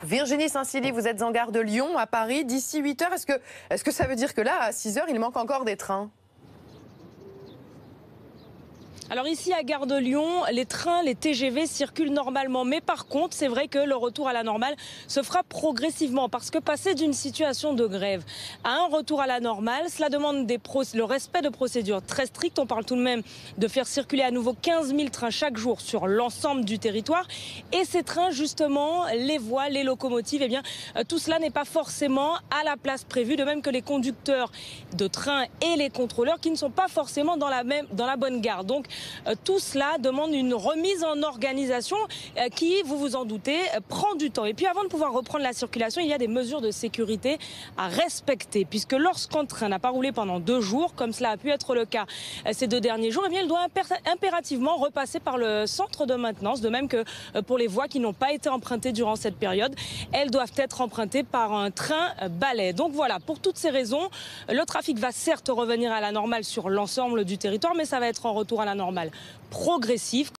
Virginie Saint-Silly, vous êtes en gare de Lyon, à Paris, d'ici 8 heures. Est-ce que ça veut dire que là, à 6 heures, il manque encore des trains ? Alors ici à Gare de Lyon, les trains, les TGV circulent normalement. Mais par contre, c'est vrai que le retour à la normale se fera progressivement. Parce que passer d'une situation de grève à un retour à la normale, cela demande le respect de procédures très strictes. On parle tout de même de faire circuler à nouveau 15 000 trains chaque jour sur l'ensemble du territoire. Et ces trains, justement, les voies, les locomotives, eh bien, tout cela n'est pas forcément à la place prévue. De même que les conducteurs de train et les contrôleurs qui ne sont pas forcément dans la bonne gare. Donc, tout cela demande une remise en organisation qui, vous vous en doutez, prend du temps. Et puis avant de pouvoir reprendre la circulation, il y a des mesures de sécurité à respecter. Puisque lorsqu'un train n'a pas roulé pendant 2 jours, comme cela a pu être le cas ces 2 derniers jours, eh bien, il doit impérativement repasser par le centre de maintenance. De même que pour les voies qui n'ont pas été empruntées durant cette période, elles doivent être empruntées par un train balai. Donc voilà, pour toutes ces raisons, le trafic va certes revenir à la normale sur l'ensemble du territoire, mais ça va être en retour à la normale progressif.